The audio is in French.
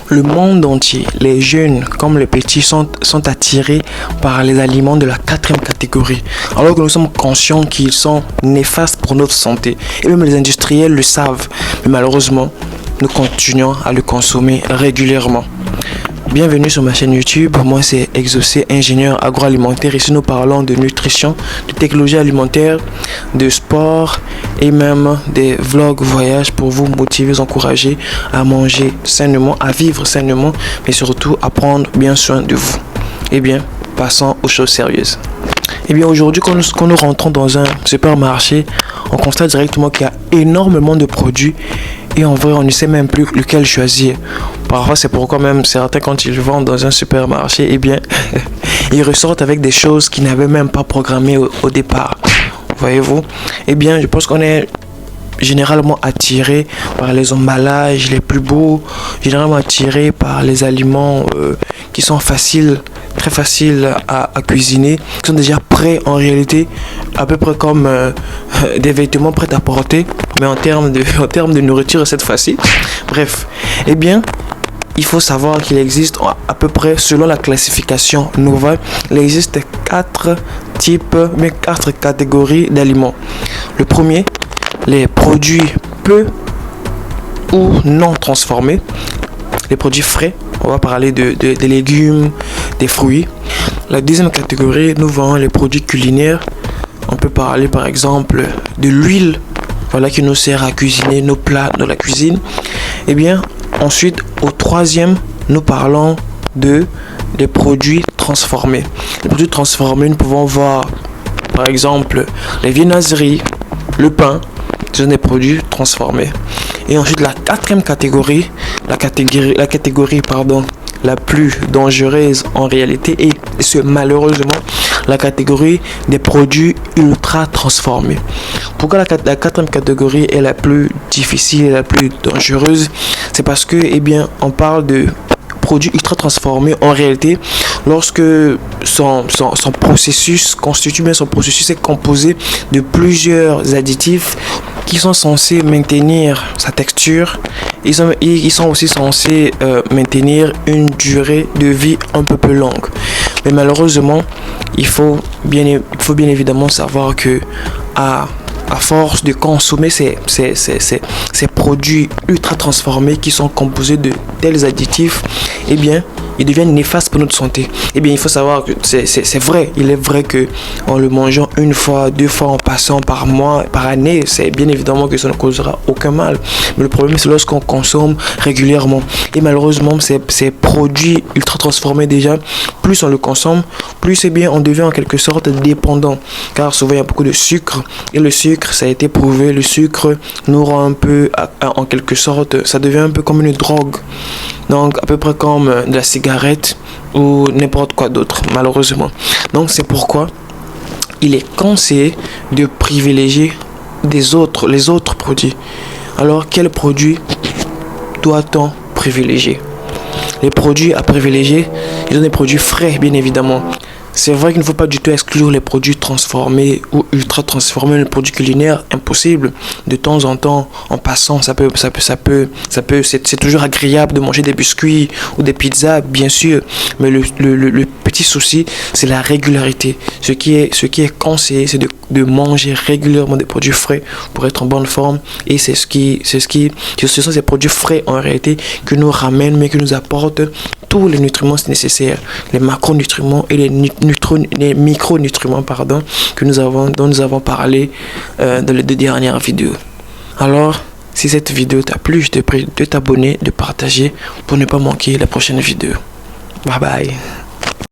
Le monde entier, les jeunes comme les petits sont attirés par les aliments de la quatrième catégorie, alors que nous sommes conscients qu'ils sont néfastes pour notre santé. Et même les industriels le savent, mais malheureusement, nous continuons à le consommer régulièrement. Bienvenue sur ma chaîne YouTube, moi c'est Exaucé, ingénieur agroalimentaire. Ici nous parlons de nutrition, de technologie alimentaire, de sport et même des vlogs voyages pour vous motiver, vous encourager à manger sainement, à vivre sainement, mais surtout à prendre bien soin de vous. Eh bien, passons aux choses sérieuses. Eh bien aujourd'hui quand nous rentrons dans un supermarché, on constate directement qu'il y a énormément de produits et en vrai on ne sait même plus lequel choisir. Parfois c'est pourquoi même certains quand ils vendent dans un supermarché, eh bien ils ressortent avec des choses qu'ils n'avaient même pas programmées au départ. Voyez-vous? Eh bien je pense qu'on est généralement attiré par les emballages les plus beaux, généralement attiré par les aliments qui sont très faciles à cuisiner, qui sont déjà prêts en réalité, à peu près comme des vêtements prêts à porter, mais en termes de nourriture cette fois-ci. Bref, eh bien, il faut savoir qu'il existe à peu près, selon la classification Nova, il existe 4 catégories d'aliments. Le premier, les produits peu ou non transformés, les produits frais, on va parler des légumes, des fruits. La deuxième catégorie, nous voyons les produits culinaires. On peut parler par exemple de l'huile, voilà, qui nous sert à cuisiner nos plats dans la cuisine. Et bien ensuite, au troisième, nous parlons des produits transformés. Les produits transformés, nous pouvons voir par exemple les viennoiseries, le pain, ce sont des produits transformés. Et ensuite la quatrième catégorie, la catégorie la plus dangereuse en réalité, et c'est malheureusement la catégorie des produits ultra transformés. Pourquoi la quatrième catégorie est la plus difficile et la plus dangereuse? C'est parce que, eh bien, on parle de produits ultra transformés en réalité lorsque son processus est composé de plusieurs additifs qui sont censés maintenir sa texture. Ils sont aussi censés maintenir une durée de vie un peu plus longue. Mais malheureusement, il faut bien évidemment savoir que à force de consommer ces produits ultra transformés qui sont composés de tels additifs, eh bien, ils deviennent néfastes pour notre santé. Eh bien, il faut savoir que c'est vrai. Il est vrai que en le mangeant une fois, 2 fois, en passant par mois, par année, c'est bien évidemment que ça ne causera aucun mal. Mais le problème, c'est lorsqu'on consomme régulièrement. Et malheureusement, ces produits ultra transformés déjà, plus on le consomme, plus eh bien, on devient en quelque sorte dépendant. Car souvent, il y a beaucoup de sucre. Et le sucre, ça a été prouvé, le sucre nous rend un peu, en quelque sorte, ça devient un peu comme une drogue. Donc, à peu près comme de la cigarette ou n'importe quoi d'autre, malheureusement. Donc, c'est pourquoi il est conseillé de privilégier les autres produits. Alors, quels produits doit-on privilégier? Les produits à privilégier, ils sont des produits frais, bien évidemment. C'est vrai qu'il ne faut pas du tout exclure les produits transformés ou ultra transformés, les produits culinaires, impossible. De temps en temps, en passant, c'est toujours agréable de manger des biscuits ou des pizzas, bien sûr. Mais le petit souci, c'est la régularité. Ce qui est conseillé, c'est de manger régulièrement des produits frais pour être en bonne forme. Et ce sont ces produits frais en réalité qui nous ramènent, mais qui nous apportent tous les nutriments nécessaires, les macronutriments et les micronutriments dont nous avons parlé dans les 2 dernières vidéos. Alors, si cette vidéo t'a plu, je te prie de t'abonner, de partager pour ne pas manquer la prochaine vidéo. Bye bye.